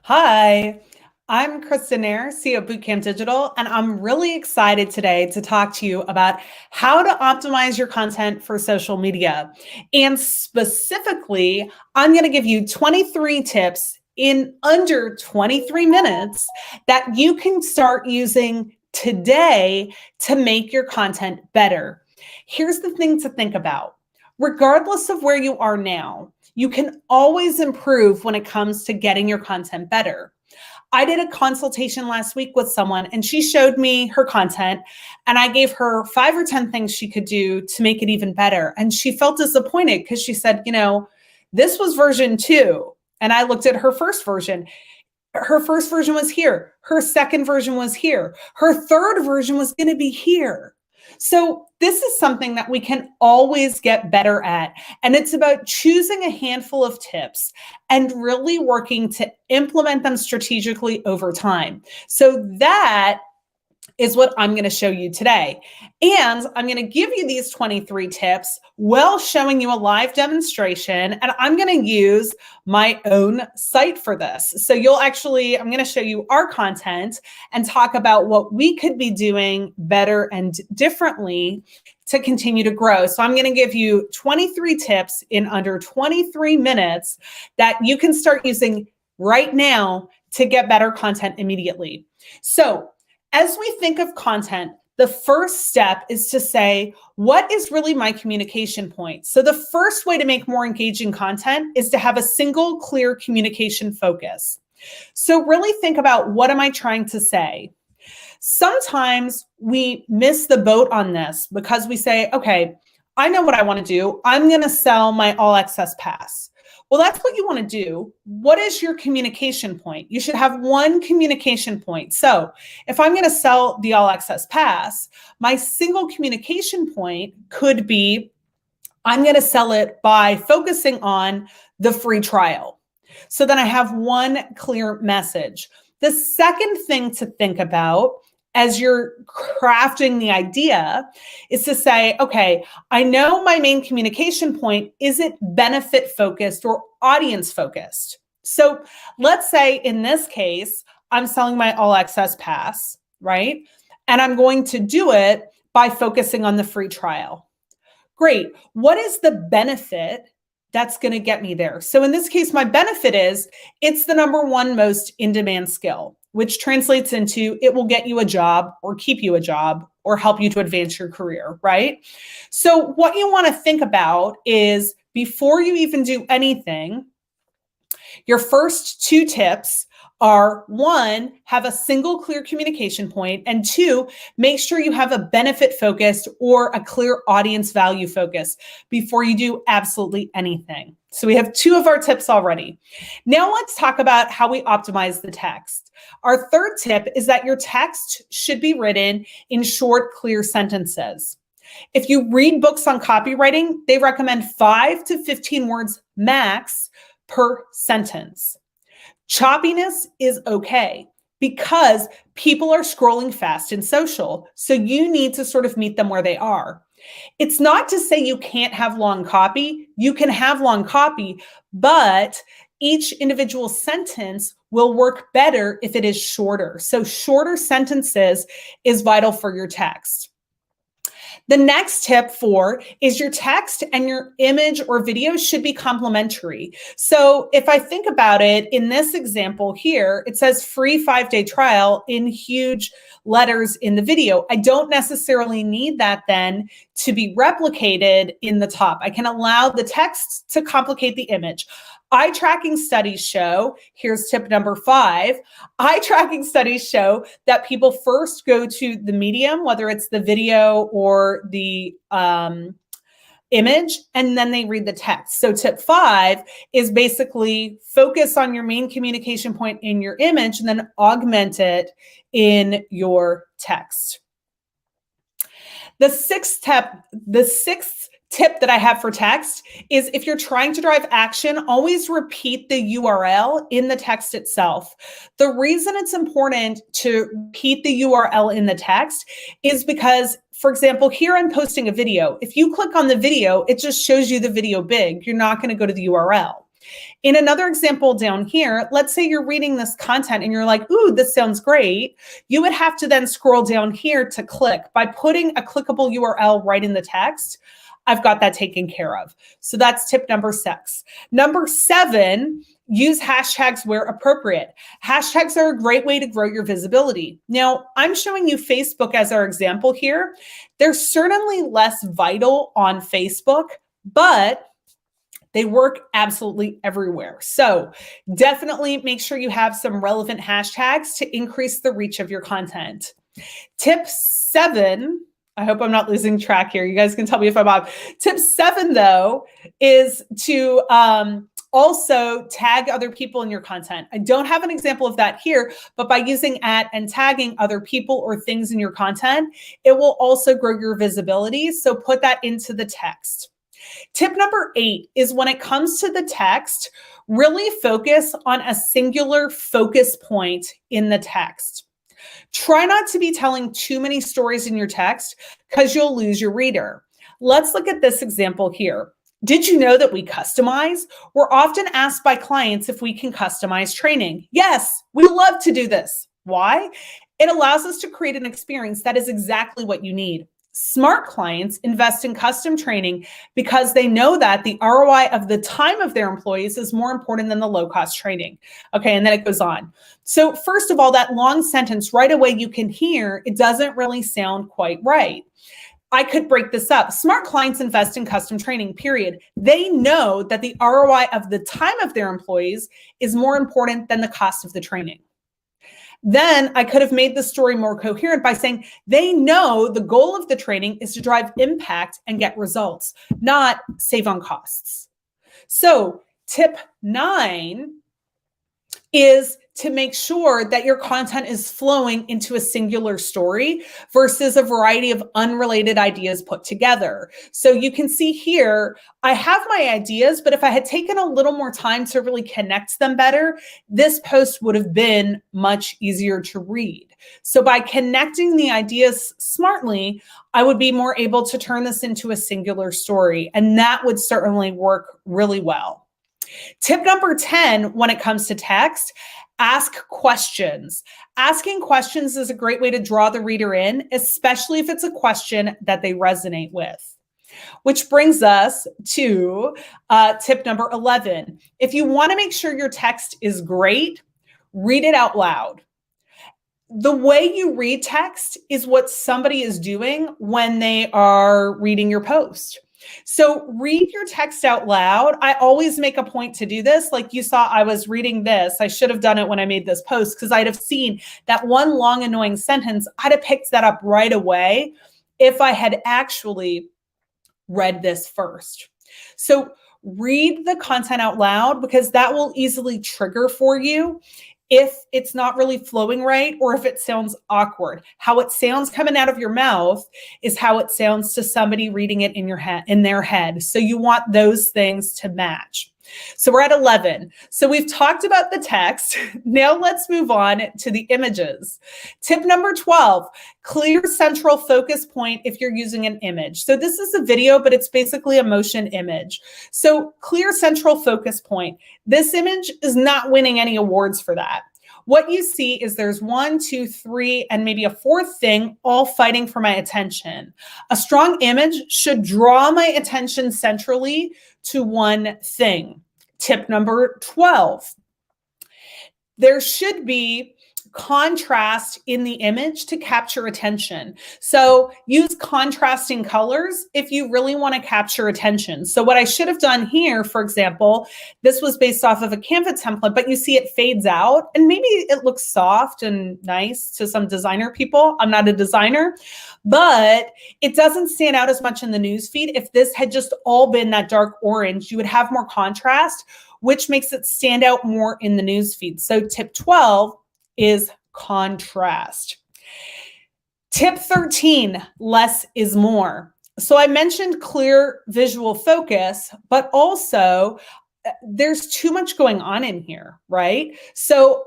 Hi, I'm Kristen Nair, CEO of Bootcamp Digital, and I'm really excited today to talk to you about how to optimize your content for social media. And specifically, I'm going to give you 23 tips in under 23 minutes that you can start using today to make your content better. Here's the thing to think about. Regardless of where you are now, you can always improve when it comes to getting your content better. I did a consultation last week with someone and she showed me her content and I gave her 5 or 10 things she could do to make it even better. And she felt disappointed because she said, this was version 2. And I looked at her first version. Her first version was here. Her second version was here. Her third version was going to be here. So this is something that we can always get better at. And it's about choosing a handful of tips and really working to implement them strategically over time. So that is what I'm going to show you today. And I'm going to give you these 23 tips while showing you a live demonstration. And I'm going to use my own site for this. So I'm going to show you our content and talk about what we could be doing better and differently to continue to grow. So I'm going to give you 23 tips in under 23 minutes that you can start using right now to get better content immediately. So as we think of content, the first step is to say, what is really my communication point? So the first way to make more engaging content is to have a single, clear communication focus. So really think about, what am I trying to say? Sometimes we miss the boat on this because we say, okay, I know what I want to do. I'm going to sell my all access pass. Well, that's what you want to do. What is your communication point? You should have one communication point. So if I'm going to sell the all access pass, my single communication point could be, I'm going to sell it by focusing on the free trial. So then I have one clear message. The second thing to think about as you're crafting the idea is to say, okay, I know my main communication point. Is it benefit focused or audience focused? So let's say in this case, I'm selling my all access pass, right? And I'm going to do it by focusing on the free trial. Great. What is the benefit that's going to get me there? So in this case, my benefit is it's the number one most in-demand skill, which translates into it will get you a job or keep you a job or help you to advance your career, right? So what you want to think about is, before you even do anything, your first 2 tips are, 1, have a single clear communication point, and 2, make sure you have a benefit focused or a clear audience value focus before you do absolutely anything. So we have 2 of our tips already. Now let's talk about how we optimize the text. Our third tip is that your text should be written in short, clear sentences. If you read books on copywriting, they recommend 5 to 15 words max per sentence. Choppiness is okay because people are scrolling fast in social. So you need to sort of meet them where they are. It's not to say you can't have long copy. You can have long copy, but each individual sentence will work better if it is shorter. So shorter sentences is vital for your text. The next tip 4 is your text and your image or video should be complementary. So if I think about it, in this example here, it says free 5-day trial in huge letters in the video. I don't necessarily need that then to be replicated in the top. I can allow the text to complicate the image. Eye tracking studies show, here's tip number 5, eye tracking studies show that people first go to the medium, whether it's the video or the image, and then they read the text. So tip 5 is basically focus on your main communication point in your image and then augment it in your text. The sixth tip that I have for text is, if you're trying to drive action, always repeat the URL in the text itself. The reason it's important to repeat the URL in the text is because, for example, here I'm posting a video. If you click on the video, it just shows you the video big. You're not going to go to the URL. In another example down here, let's say you're reading this content and you're like, ooh, this sounds great. You would have to then scroll down here to click. By putting a clickable URL right in the text, I've got that taken care of. So that's tip number 6. Number 7, use hashtags where appropriate. Hashtags are a great way to grow your visibility. Now, I'm showing you Facebook as our example here. They're certainly less vital on Facebook, but they work absolutely everywhere. So definitely make sure you have some relevant hashtags to increase the reach of your content. Tip 7, I hope I'm not losing track here. You guys can tell me if I'm off. Tip 7, though, is to also tag other people in your content. I don't have an example of that here, but by using @ and tagging other people or things in your content, it will also grow your visibility. So put that into the text. Tip number 8 is when it comes to the text, really focus on a singular focus point in the text. Try not to be telling too many stories in your text because you'll lose your reader. Let's look at this example here. Did you know that we customize? We're often asked by clients if we can customize training. Yes, we love to do this. Why? It allows us to create an experience that is exactly what you need. Smart clients invest in custom training because they know that the ROI of the time of their employees is more important than the low-cost training. Okay, and then it goes on. So first of all, that long sentence right away you can hear, it doesn't really sound quite right. I could break this up. Smart clients invest in custom training, period. They know that the ROI of the time of their employees is more important than the cost of the training. Then I could have made the story more coherent by saying they know the goal of the training is to drive impact and get results, not save on costs. So tip 9 is to make sure that your content is flowing into a singular story versus a variety of unrelated ideas put together. So you can see here, I have my ideas, but if I had taken a little more time to really connect them better, this post would have been much easier to read. So by connecting the ideas smartly, I would be more able to turn this into a singular story, and that would certainly work really well. Tip number 10, when it comes to text, ask questions. Asking questions is a great way to draw the reader in, especially if it's a question that they resonate with. Which brings us to tip number 11. If you want to make sure your text is great, read it out loud. The way you read text is what somebody is doing when they are reading your post. So read your text out loud. I always make a point to do this. Like you saw, I was reading this. I should have done it when I made this post because I'd have seen that one long, annoying sentence. I'd have picked that up right away if I had actually read this first. So read the content out loud because that will easily trigger for you if it's not really flowing right or if it sounds awkward. How it sounds coming out of your mouth is how it sounds to somebody reading it in your head, in their head. So you want those things to match. So we're at 11. So we've talked about the text. Now let's move on to the images. Tip number 12, clear central focus point if you're using an image. So this is a video, but it's basically a motion image. So clear central focus point. This image is not winning any awards for that. What you see is there's 1, 2, 3, and maybe a 4th thing all fighting for my attention. A strong image should draw my attention centrally to one thing. Tip number 12. There should be contrast in the image to capture attention. So use contrasting colors if you really want to capture attention. So what I should have done here, for example, this was based off of a Canva template, but you see it fades out and maybe it looks soft and nice to some designer people. I'm not a designer, but it doesn't stand out as much in the newsfeed. If this had just all been that dark orange, you would have more contrast, which makes it stand out more in the newsfeed. So tip 12 is contrast. Tip 13, less is more. So I mentioned clear visual focus, but also there's too much going on in here, right? So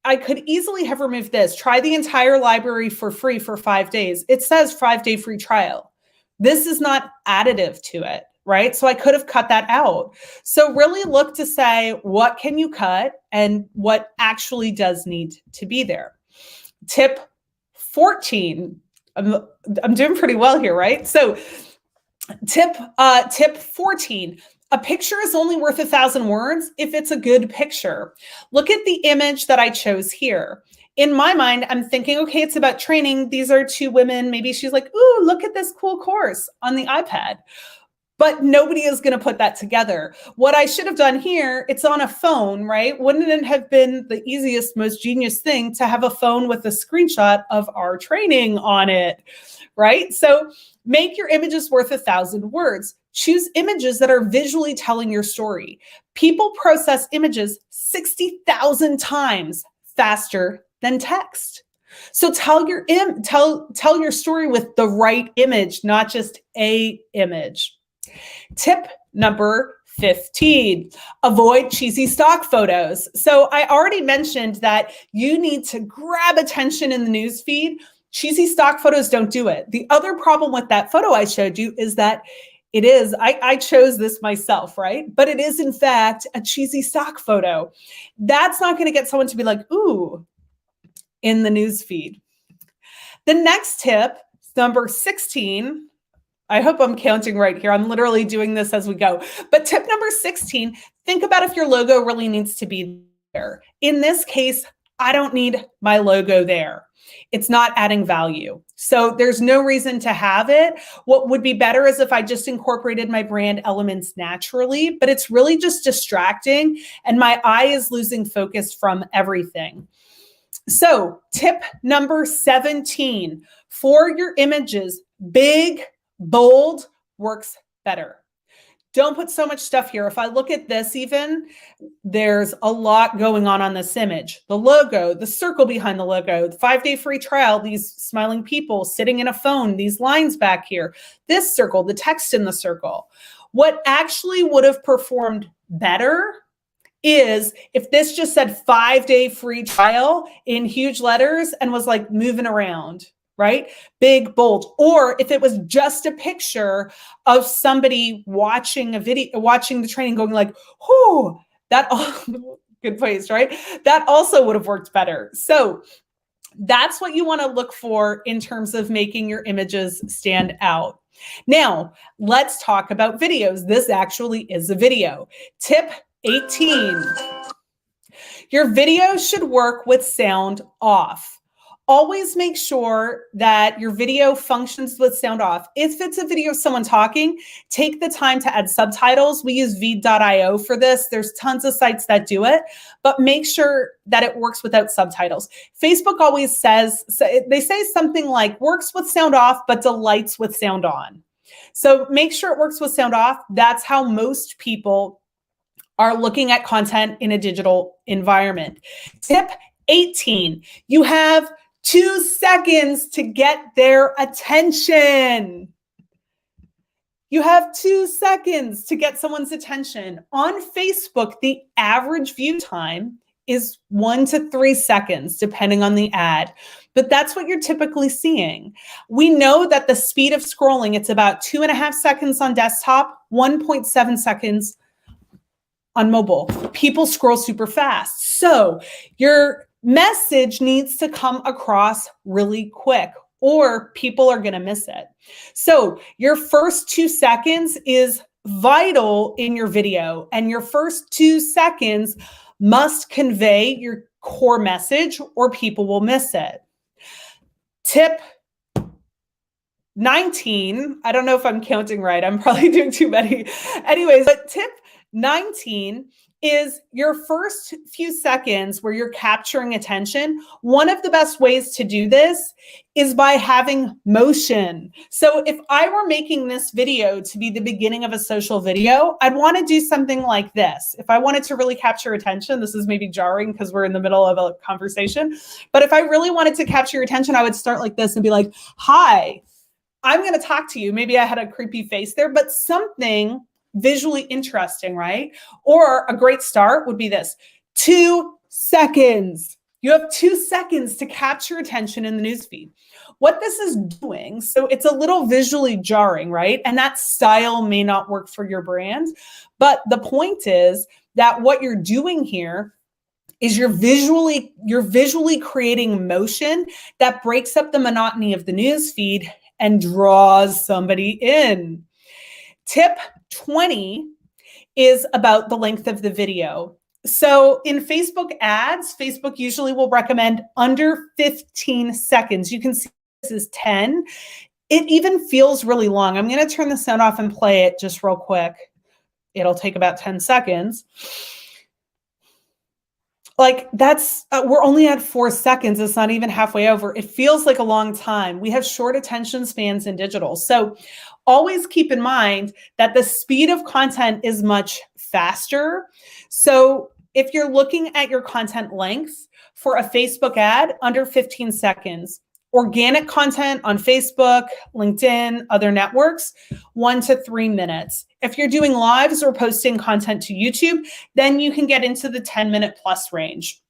I could easily have removed this. Try the entire library for free for 5 days. It says 5-day free trial. This is not additive to it. right? So I could have cut that out. So really look to say, what can you cut and what actually does need to be there. Tip 14. I'm doing pretty well here, right? So tip 14. A picture is only worth 1,000 words if it's a good picture. Look at the image that I chose here. In my mind, I'm thinking, okay, it's about training. These are two women. Maybe she's like, ooh, look at this cool course on the iPad. But nobody is going to put that together. What I should have done here, it's on a phone, right? Wouldn't it have been the easiest, most genius thing to have a phone with a screenshot of our training on it, right? So make your images worth 1,000 words. Choose images that are visually telling your story. People process images 60,000 times faster than text. So tell your story with the right image, not just a image. Tip number 15, avoid cheesy stock photos. So I already mentioned that you need to grab attention in the newsfeed. Cheesy stock photos don't do it. The other problem with that photo I showed you is that I chose this myself, right? But it is in fact a cheesy stock photo. That's not going to get someone to be like, ooh, in the newsfeed. The next tip, number 16, I hope I'm counting right here. I'm literally doing this as we go. But tip number 16, think about if your logo really needs to be there. In this case, I don't need my logo there. It's not adding value. So there's no reason to have it. What would be better is if I just incorporated my brand elements naturally, but it's really just distracting and my eye is losing focus from everything. So tip number 17, for your images, big, bold works better. Don't put so much stuff here. If I look at this even, there's a lot going on this image. The logo, the circle behind the logo, the 5-day free trial, these smiling people sitting in a phone, these lines back here, this circle, the text in the circle. What actually would have performed better is if this just said 5-day free trial in huge letters and was like moving around, right? Big, bold. Or if it was just a picture of somebody watching a video, watching the training going like, oh, that all good place, right? That also would have worked better. So that's what you want to look for in terms of making your images stand out. Now, let's talk about videos. This actually is a video. Tip 18. Your video should work with sound off. Always make sure that your video functions with sound off. If it's a video of someone talking, take the time to add subtitles. We use Veed.io for this. There's tons of sites that do it, but make sure that it works without subtitles. Facebook always says, they say something like works with sound off, but delights with sound on. So make sure it works with sound off. That's how most people are looking at content in a digital environment. Tip 18, you have 2 seconds to get their attention. You have 2 seconds to get someone's attention. On Facebook, the average view time is 1 to 3 seconds, depending on the ad. But that's what you're typically seeing. We know that the speed of scrolling, it's about 2.5 seconds on desktop, 1.7 seconds on mobile. People scroll super fast. So your message needs to come across really quick or people are going to miss it. So your first 2 seconds is vital in your video, and your first 2 seconds must convey your core message or people will miss it. Tip 19, I don't know if I'm counting right. I'm probably doing too many. Anyways, but tip 19 is your first few seconds where you're capturing attention. One of the best ways to do this is by having motion. So if I were making this video to be the beginning of a social video, I'd want to do something like this. If I wanted to really capture attention, this is maybe jarring because we're in the middle of a conversation, but if I really wanted to capture your attention, I would start like this and be like, hi, I'm going to talk to you. Maybe I had a creepy face there, but something visually interesting, right? Or a great start would be this, 2 seconds. You have 2 seconds to capture attention in the newsfeed. What this is doing, so it's a little visually jarring, right? And that style may not work for your brand, but the point is that what you're doing here is you're visually creating motion that breaks up the monotony of the newsfeed and draws somebody in. Tip 20 is about the length of the video. So in Facebook ads, Facebook usually will recommend under 15 seconds. You can see this is 10. It even feels really long. I'm going to turn the sound off and play it just real quick. It'll take about 10 seconds. Like that's, we're only at 4 seconds. It's not even halfway over. It feels like a long time. We have short attention spans in digital. So always keep in mind that the speed of content is much faster. So if you're looking at your content length for a Facebook ad, under 15 seconds, organic content on Facebook, LinkedIn, other networks, 1 to 3 minutes. If you're doing lives or posting content to YouTube, then you can get into the 10-minute plus range.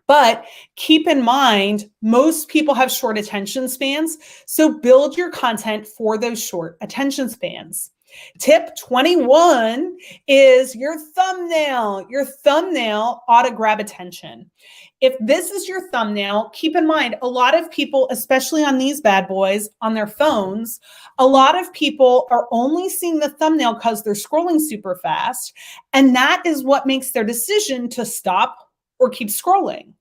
But keep in mind, most people have short attention spans, so build your content for those short attention spans. Tip 21 is your thumbnail. Your thumbnail ought to grab attention. If this is your thumbnail, keep in mind, a lot of people, especially on these bad boys on their phones, a lot of people are only seeing the thumbnail because they're scrolling super fast. And that is what makes their decision to stop or keep scrolling.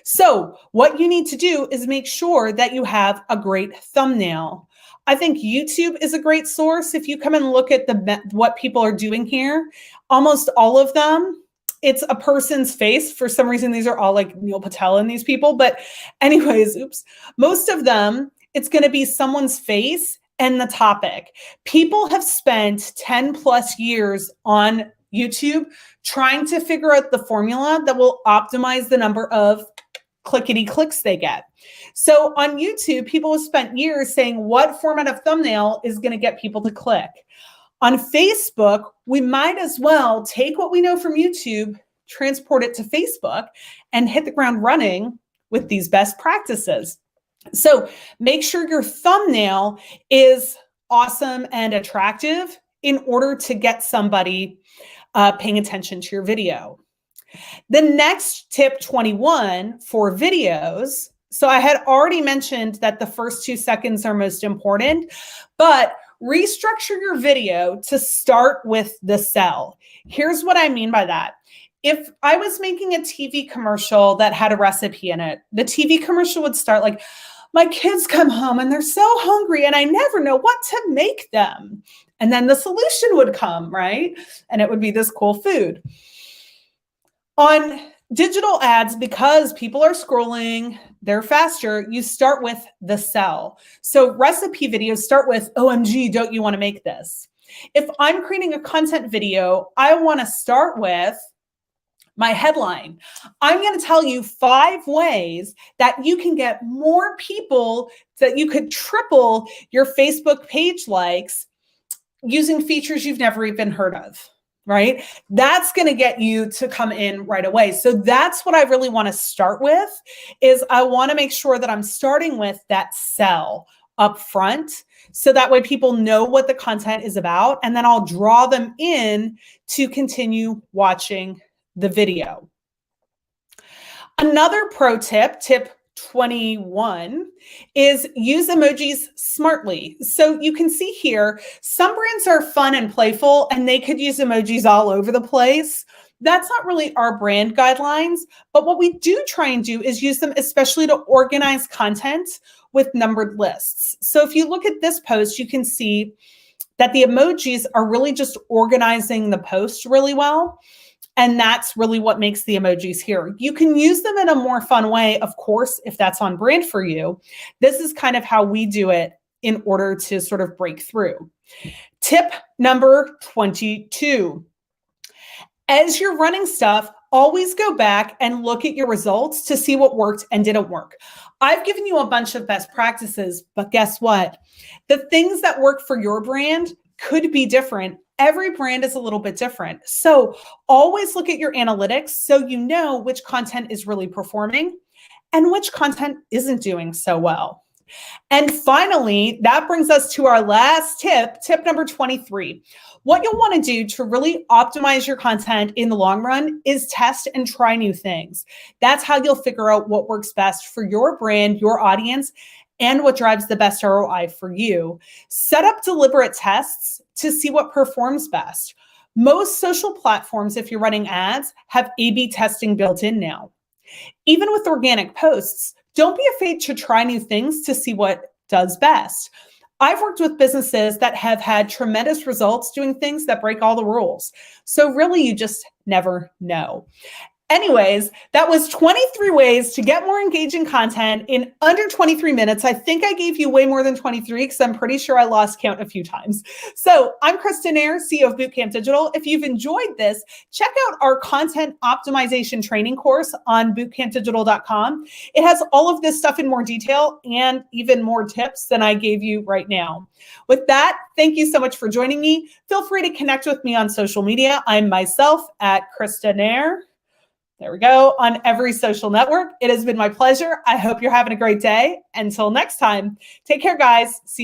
So what you need to do is make sure that you have a great thumbnail. I think YouTube is a great source. If you come and look at what people are doing here, almost all of them, it's a person's face. For some reason, these are all like Neil Patel and these people. But anyways, most of them, it's going to be someone's face and the topic. People have spent 10 plus years on YouTube trying to figure out the formula that will optimize the number of clickety clicks they get. So on YouTube, people have spent years saying what format of thumbnail is going to get people to click. On Facebook, we might as well take what we know from YouTube, transport it to Facebook, and hit the ground running with these best practices. So make sure your thumbnail is awesome and attractive in order to get somebody paying attention to your video. The next tip 21 for videos. So I had already mentioned that the first 2 seconds are most important, but restructure your video to start with the sell. Here's what I mean by that. If I was making a TV commercial that had a recipe in it, the TV commercial would start like, my kids come home and they're so hungry and I never know what to make them. And then the solution would come, right? And it would be this cool food. On digital ads, because people are scrolling, they're faster, you start with the sell. So recipe videos start with, OMG, don't you want to make this? If I'm creating a content video, I want to start with my headline. I'm going to tell you 5 ways that you can get more people, that you could triple your Facebook page likes using features you've never even heard of. Right? That's going to get you to come in right away. So that's what I really want to start with, is I want to make sure that I'm starting with that sell up front. So that way people know what the content is about, and then I'll draw them in to continue watching the video. Another pro tip, tip 21, is use emojis smartly. So you can see here, some brands are fun and playful and they could use emojis all over the place. That's not really our brand guidelines, but what we do try and do is use them especially to organize content with numbered lists. So if you look at this post, you can see that the emojis are really just organizing the post really well. And that's really what makes the emojis here. You can use them in a more fun way, of course, if that's on brand for you. This is kind of how we do it in order to sort of break through. Tip number 22. As you're running stuff, always go back and look at your results to see what worked and didn't work. I've given you a bunch of best practices, but guess what? The things that work for your brand could be different. Every brand is a little bit different. So always look at your analytics so you know which content is really performing and which content isn't doing so well. And finally, that brings us to our last tip, tip number 23. What you'll want to do to really optimize your content in the long run is test and try new things. That's how you'll figure out what works best for your brand, your audience, and what drives the best ROI for you. Set up deliberate tests to see what performs best. Most social platforms, if you're running ads, have A/B testing built in now. Even with organic posts, don't be afraid to try new things to see what does best. I've worked with businesses that have had tremendous results doing things that break all the rules. So really, you just never know. Anyways, that was 23 ways to get more engaging content in under 23 minutes. I think I gave you way more than 23 because I'm pretty sure I lost count a few times. So I'm Kristen Nair, CEO of Bootcamp Digital. If you've enjoyed this, check out our content optimization training course on bootcampdigital.com. It has all of this stuff in more detail and even more tips than I gave you right now. With that, thank you so much for joining me. Feel free to connect with me on social media. I'm myself at Kristen Nair. There we go, on every social network. It has been my pleasure. I hope you're having a great day. Until next time, take care, guys. See you.